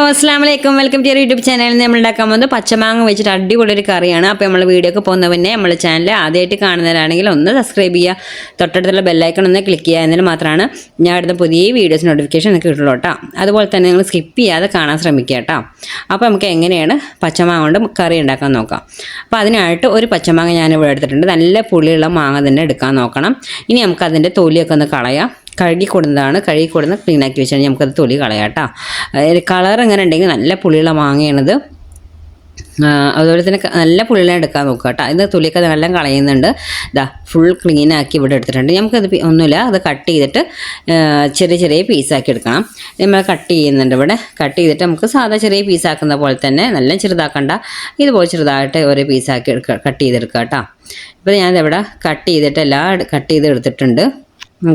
അസ്സലാമലൈക്കും welcome to YouTube ചാനലിൽ നമ്മൾ ഉണ്ടാക്കാൻ പോകുന്നത് പച്ചമാങ്ങ വെച്ചിട്ട് അടിപൊളി ഒരു കറിയാണ്. അപ്പോൾ നമ്മൾ വീഡിയോ ഒക്കെ പോകുന്ന പിന്നെ നമ്മൾ ചാനൽ ആദ്യമായിട്ട് കാണുന്നവരാണെങ്കിൽ ഒന്ന് സബ്സ്ക്രൈബ് ചെയ്യുക, തൊട്ടടുത്തുള്ള ബെല്ലൈക്കൺ ഒന്ന് ക്ലിക്ക് ചെയ്യുക, എന്നതിന് മാത്രമാണ് ഞാൻ ഇടുന്ന പുതിയ വീഡിയോസ് നോട്ടിഫിക്കേഷൻ നിങ്ങൾക്ക് കിട്ടുള്ളൂ കേട്ടോ. അതുപോലെ തന്നെ നിങ്ങൾ സ്കിപ്പ് ചെയ്യാതെ കാണാൻ ശ്രമിക്കുക കേട്ടോ. അപ്പോൾ നമുക്ക് എങ്ങനെയാണ് പച്ചമാങ്ങ കൊണ്ട് കറി ഉണ്ടാക്കാൻ നോക്കാം. അപ്പോൾ അതിനായിട്ട് ഒരു പച്ചമാങ്ങ ഞാൻ ഇവിടെ എടുത്തിട്ടുണ്ട്. നല്ല പുളിയുള്ള മാങ്ങ തന്നെ എടുക്കാൻ നോക്കണം. ഇനി നമുക്ക് അതിൻ്റെ തൊലിയൊക്കെ ഒന്ന് കളയാം. കഴുകി കൊടുന്നതാണ്, കഴുകി കൊടുന്ന് ക്ലീനാക്കി വെച്ചാൽ നമുക്കത് തൊലി കളയാം കേട്ടോ. കളർ എങ്ങനെ ഉണ്ടെങ്കിൽ നല്ല പുളിയുള്ള മാങ്ങയാണിത്. അതുപോലെ തന്നെ നല്ല പുളിയുള്ള എടുക്കാൻ നോക്കുക കേട്ടോ. ഇത് തൊലിയൊക്കെ നല്ല കളയുന്നുണ്ട്. ഇതാ ഫുൾ ക്ലീനാക്കി ഇവിടെ എടുത്തിട്ടുണ്ട്. നമുക്കത് ഒന്നുമില്ല, അത് കട്ട് ചെയ്തിട്ട് ചെറിയ ചെറിയ പീസാക്കി എടുക്കണം. നമ്മൾ കട്ട് ചെയ്യുന്നുണ്ട്. ഇവിടെ കട്ട് ചെയ്തിട്ട് നമുക്ക് സാധാ ചെറിയ പീസാക്കുന്ന പോലെ തന്നെ, നല്ല ചെറുതാക്കണ്ട, ഇതുപോലെ ചെറുതായിട്ട് ഓരോ പീസാക്കി കട്ട് ചെയ്തെടുക്കുക കേട്ടോ. ഇപ്പോൾ ഞാനിവിടെ കട്ട് ചെയ്തിട്ട് എല്ലാം കട്ട് ചെയ്ത് എടുത്തിട്ടുണ്ട്.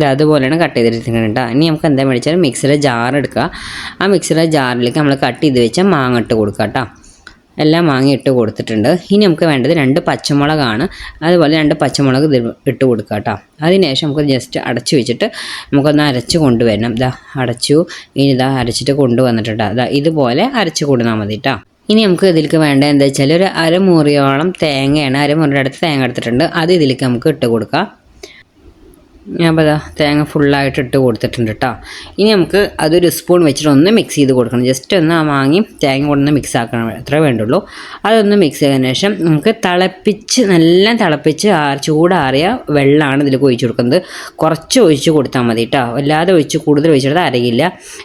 അതുപോലെയാണ് കട്ട് ചെയ്തെടുത്തിട്ടുണ്ട് കേട്ടോ. ഇനി നമുക്ക് എന്താ മേടിച്ചാൽ മിക്സിയുടെ ജാർ എടുക്കുക. ആ മിക്സിയുടെ ജാറിലേക്ക് നമ്മൾ കട്ട് ചെയ്ത് വെച്ചാൽ മാങ്ങ ഇട്ട് കൊടുക്കുക കേട്ടോ. എല്ലാം മാങ്ങ ഇട്ട് കൊടുത്തിട്ടുണ്ട്. ഇനി നമുക്ക് വേണ്ടത് 2 പച്ചമുളകാണ്. അതുപോലെ 2 പച്ചമുളക് ഇട്ട് കൊടുക്കുക കേട്ടോ. അതിനുശേഷം നമുക്ക് ജസ്റ്റ് അടച്ചു വെച്ചിട്ട് നമുക്കൊന്ന് അരച്ച് കൊണ്ടുവരണം. ഇതാ അടച്ചു. ഇനി ഇതാ അരച്ചിട്ട് കൊണ്ടുവന്നിട്ടുണ്ട്. അതാ ഇതുപോലെ അരച്ച് കൊടുന്നാൽ മതി കേട്ടോ. ഇനി നമുക്ക് ഇതിലേക്ക് വേണ്ട എന്താ വെച്ചാൽ ഒരു അരമുറിയോളം തേങ്ങയാണ്. അരമുറിയുടെ അടുത്ത് തേങ്ങ എടുത്തിട്ടുണ്ട്. അത് ഇതിലേക്ക് നമുക്ക് ഇട്ട് കൊടുക്കാം. അപ്പോൾ അതാ തേങ്ങ ഫുള്ളായിട്ട് ഇട്ട് കൊടുത്തിട്ടുണ്ട് കേട്ടോ. ഇനി നമുക്ക് അതൊരു സ്പൂൺ വെച്ചിട്ട് ഒന്ന് മിക്സ് ചെയ്ത് കൊടുക്കണം. ജസ്റ്റ് ഒന്ന് ആ മാങ്ങയും തേങ്ങ കൊണ്ടൊന്ന് മിക്സ് ആക്കണം, അത്രേ വേണ്ടുള്ളൂ. അതൊന്ന് മിക്സ് ചെയ്തതിന് ശേഷം നമുക്ക് നല്ല തിളപ്പിച്ച് ചൂടാറിയ വെള്ളമാണ് ഇതിലേക്ക് ഒഴിച്ച് കൊടുക്കുന്നത്. കുറച്ച് ഒഴിച്ച് കൊടുത്താൽ മതി കേട്ടോ. അല്ലാതെ കൂടുതൽ ഒഴിച്ചെടുത്താൽ അറിയില്ല.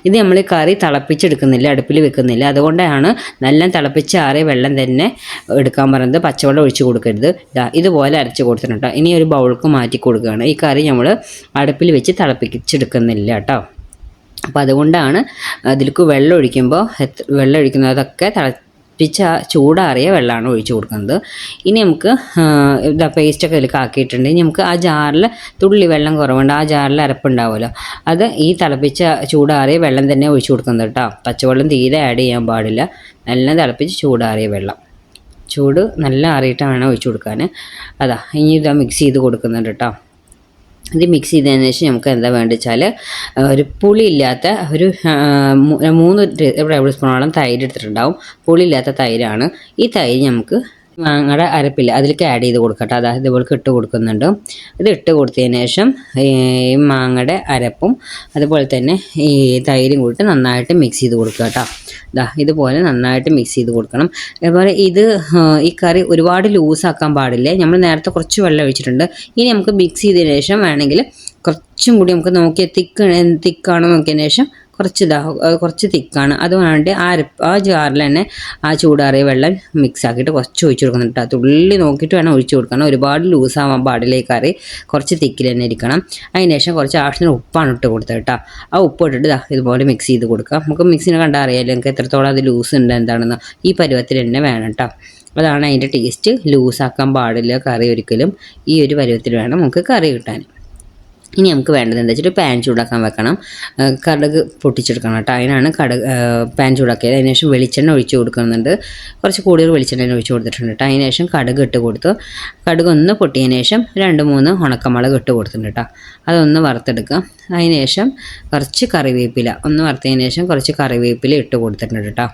ഇത് നമ്മൾ കറി തിളപ്പിച്ചെടുക്കുന്നില്ല, അടുപ്പിൽ വെക്കുന്നില്ല. അതുകൊണ്ടാണ് നല്ല തിളപ്പിച്ചാറിയ വെള്ളം തന്നെ എടുക്കാൻ പറയുന്നത്. പച്ചവെള്ളം ഒഴിച്ച് കൊടുക്കരുത്. ഇതുപോലെ അരച്ച് കൊടുത്തിട്ടുണ്ട്. ഇനി ഒരു ബൗൾക്ക് മാറ്റി കൊടുക്കുകയാണ്. ഈ കറി നമ്മൾ അടുപ്പിൽ വെച്ച് തിളപ്പിച്ചെടുക്കുന്നില്ല കേട്ടോ. അപ്പോൾ അതുകൊണ്ടാണ് അതിലേക്ക് വെള്ളം ഒഴിക്കുന്നതൊക്കെ തിളപ്പിച്ച ചൂടാറിയ വെള്ളമാണ് ഒഴിച്ച് കൊടുക്കുന്നത്. ഇനി നമുക്ക് പേസ്റ്റൊക്കെ ഇതിലേക്ക് ആക്കിയിട്ടുണ്ട്. ഇനി നമുക്ക് ആ ജാറിൽ തുള്ളി വെള്ളം കുറവുണ്ട്, ആ ജാറിൽ അരപ്പുണ്ടാവുമല്ലോ, അത് ഈ തിളപ്പിച്ച ചൂടാറിയ വെള്ളം തന്നെ ഒഴിച്ച് കൊടുക്കുന്നത് കേട്ടോ. പച്ചവെള്ളം തീരെ ആഡ് ചെയ്യാൻ പാടില്ല. നല്ല തിളപ്പിച്ച് ചൂടാറിയ വെള്ളം, ചൂട് നല്ല ആറിയിട്ടാണ് ഒഴിച്ച് കൊടുക്കാൻ. അതാ ഇനി ഇതാ മിക്സ് ചെയ്ത് കൊടുക്കുന്നുണ്ട് കേട്ടോ. ഇത് മിക്സ് ചെയ്തതിന് ശേഷം നമുക്ക് എന്താ വേണ്ടത് വെച്ചാൽ ഒരു പുളിയില്ലാത്ത ഒരു 3 ടേബിൾ സ്പൂണോളം തൈര് എടുത്തിട്ടുണ്ടാവും. പുളിയില്ലാത്ത തൈരാണ്. ഈ തൈര് നമുക്ക് മാങ്ങയുടെ അരപ്പില്ല അതിലേക്ക് ആഡ് ചെയ്ത് കൊടുക്കട്ടെ. അതായത് ഇതുപോലെ ഇട്ട് കൊടുക്കുന്നുണ്ട്. ഇത് ഇട്ട് കൊടുത്തതിന് ശേഷം ഈ മാങ്ങയുടെ അരപ്പും അതുപോലെ തന്നെ ഈ തൈരും കൂടിയിട്ട് നന്നായിട്ട് മിക്സ് ചെയ്ത് കൊടുക്കുക കേട്ടോ. ഇതുപോലെ നന്നായിട്ട് മിക്സ് ചെയ്ത് കൊടുക്കണം. അതുപോലെ ഈ കറി ഒരുപാട് ലൂസാക്കാൻ പാടില്ല. നമ്മൾ നേരത്തെ കുറച്ച് വെള്ളം ഒഴിച്ചിട്ടുണ്ട്. ഇനി നമുക്ക് മിക്സ് ചെയ്തതിന് ശേഷം വേണമെങ്കിൽ കുറച്ചും കൂടി നമുക്ക് നോക്കിയാൽ തിക്കാണോ നോക്കിയതിന് ശേഷം കുറച്ച് തിക്കാണ്. അതുകൊണ്ട് ആ ജാറിൽ തന്നെ ആ ചൂടാറിയ വെള്ളം മിക്സ് ആക്കിയിട്ട് കുറച്ച് ഒഴിച്ച് കൊടുക്കുന്നുണ്ട്. തുള്ളി നോക്കിയിട്ട് വേണം ഒഴിച്ച് കൊടുക്കണം. ഒരുപാട് ലൂസാവാൻ പാടില്ല. ഈ കറി കുറച്ച് തിക്കിൽ തന്നെ ഇരിക്കണം. അതിന് ശേഷം കുറച്ച് ആവശ്യത്തിന് ഉപ്പാണ് ഇട്ട് കൊടുത്തത് കേട്ടോ. ആ ഉപ്പ് ഇട്ടിട്ട് ഇതുപോലെ മിക്സ് ചെയ്ത് കൊടുക്കാം. നമുക്ക് മിക്സിനെ കണ്ടാൽ അറിയാമല്ലോ നമുക്ക് എത്രത്തോളം അത് ലൂസ് ഉണ്ട് എന്താണെന്ന്. ഈ പരുവത്തിൽ തന്നെ വേണം കേട്ടോ. അതാണ് അതിൻ്റെ ടേസ്റ്റ്. ലൂസാക്കാൻ പാടില്ല കറി ഒരിക്കലും. ഈ ഒരു പരുവത്തിൽ വേണം നമുക്ക് കറി കിട്ടാൻ. ഇനി നമുക്ക് വേണ്ടത് എന്താ വെച്ചിട്ട് പാൻ ചൂടാക്കാൻ വെക്കണം. കടുക് പൊട്ടിച്ചെടുക്കണം കേട്ടോ. അതിനാണ് പാൻ ചൂടാക്കിയത്. അതിനുശേഷം വെളിച്ചെണ്ണ ഒഴിച്ച് കൊടുക്കുന്നുണ്ട്. കുറച്ച് കൂടുതൽ വെളിച്ചെണ്ണ ഒഴിച്ച് കൊടുത്തിട്ടുണ്ട് കേട്ടോ. അതിനുശേഷം കടുക് ഇട്ട് കൊടുത്തു. കടുക് ഒന്ന് പൊട്ടിയതിന് ശേഷം 2-3 ഉണക്കമുളക് ഇട്ട് കൊടുത്തിട്ടുണ്ട് കേട്ടോ. അതൊന്ന് വറുത്തെടുക്കുക. അതിനുശേഷം കുറച്ച് കറിവേപ്പില ഒന്ന് വറുത്തതിന് ശേഷം കുറച്ച് കറിവേപ്പില ഇട്ട് കൊടുത്തിട്ടുണ്ട് കേട്ടോ.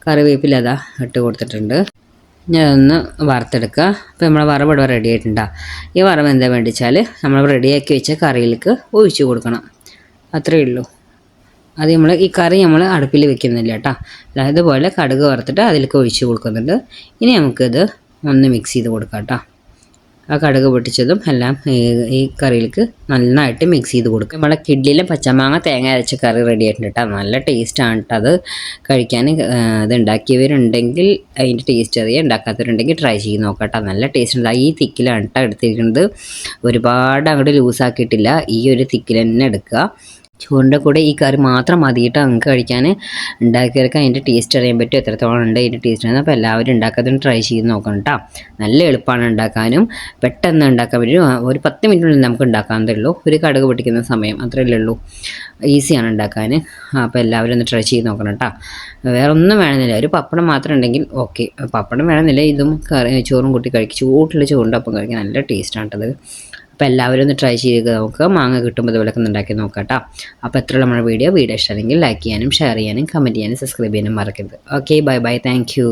കറിവേപ്പില ഇട്ട് കൊടുത്തിട്ടുണ്ട്. ഞാനൊന്ന് വറുത്തെടുക്കുക. അപ്പോൾ നമ്മൾ വറവ് ഇവിടെ റെഡി ആയിട്ടുണ്ടാകും. ഈ വറവ് എന്താ വേണ്ടിച്ചാൽ നമ്മൾ റെഡിയാക്കി വെച്ച കറിയിലേക്ക് ഒഴിച്ച് കൊടുക്കണം. അത്രയേ ഉള്ളൂ. അത് ഈ കറി നമ്മൾ അടുപ്പിൽ വെക്കുന്നില്ല കേട്ടോ. ഇതുപോലെ കടുക് വറുത്തിട്ട് അതിലേക്ക് ഒഴിച്ച് കൊടുക്കുന്നുണ്ട്. ഇനി നമുക്കിത് ഒന്ന് മിക്സ് ചെയ്ത് കൊടുക്കാം കേട്ടോ. ആ കടുക് പൊട്ടിച്ചതും എല്ലാം ഈ കറിയിലേക്ക് നന്നായിട്ട് മിക്സ് ചെയ്ത് കൊടുക്കും. നമ്മളെ കിഡ്ലിയിലെ പച്ചമാങ്ങ തേങ്ങ അരച്ച കറി റെഡി ആയിട്ടുണ്ട് കേട്ടോ. നല്ല ടേസ്റ്റാണ് കേട്ടോ അത് കഴിക്കാൻ. ഇത് ഉണ്ടാക്കിയവരുണ്ടെങ്കിൽ അതിൻ്റെ ടേസ്റ്റ് അറിയാം. ഉണ്ടാക്കാത്തവരുണ്ടെങ്കിൽ ട്രൈ ചെയ്ത് നോക്കാം കേട്ടോ. നല്ല ടേസ്റ്റ് ഉണ്ട്. ഈ തിക്കിലാണ് കേട്ടോ എടുത്തിരിക്കുന്നത്. ഒരുപാട് അങ്ങോട്ട് ലൂസാക്കിയിട്ടില്ല. ഈ ഒരു തിക്കിൽ തന്നെ എടുക്കുക. ചോറിൻ്റെ കൂടെ ഈ കറി മാത്രം മതിയിട്ട് നമുക്ക് കഴിക്കാൻ. ഉണ്ടാക്കിയെടുക്കാൻ അതിൻ്റെ ടേസ്റ്റ് അറിയാൻ പറ്റും, എത്രത്തോളം ഉണ്ട് അതിൻ്റെ ടേസ്റ്റ് ആണ്. അപ്പോൾ എല്ലാവരും ഉണ്ടാക്കാത്തതും ട്രൈ ചെയ്ത് നോക്കണം കേട്ടോ. നല്ല എളുപ്പമാണ് ഉണ്ടാക്കാനും, പെട്ടെന്ന് ഉണ്ടാക്കാൻ പറ്റും. ഒരു 10 മിനിറ്റിനുള്ളിൽ നമുക്ക് ഉണ്ടാക്കാവുന്നതേ ഉള്ളൂ. ഒരു കടുക് പൊട്ടിക്കുന്ന സമയം അത്രയല്ലേ ഉള്ളൂ. ഈസിയാണ് ഉണ്ടാക്കാൻ. അപ്പോൾ എല്ലാവരും ഒന്ന് ട്രൈ ചെയ്ത് നോക്കണം കേട്ടോ. വേറെ ഒന്നും വേണമെന്നില്ല. ഒരു പപ്പടം മാത്രം ഉണ്ടെങ്കിൽ ഓക്കെ. പപ്പടം വേണമെന്നില്ല. ഇതും ചോറും കൂട്ടി കഴിക്കും. ചൂടുള്ള ചോറിൻ്റെ ഒപ്പം കഴിക്കാൻ നല്ല ടേസ്റ്റാണ് കേട്ടത്. അപ്പോൾ എല്ലാവരും ഒന്ന് ട്രൈ ചെയ്ത് നോക്കുക. മാങ്ങ കിട്ടുമ്പോൾ ഇതുപോലൊക്കെ ഒന്ന് ഉണ്ടാക്കി നോക്കാം കേട്ടോ. അപ്പോൾ എത്ര നമ്മുടെ വീഡിയോ ഇഷ്ടമാണെങ്കിൽ ലൈക്ക് ചെയ്യാനും ഷെയർ ചെയ്യാനും കമൻറ്റ് ചെയ്യാനും സബ്സ്ക്രൈബ് ചെയ്യാനും മറക്കരുത്. Okay, bye bye, thank you.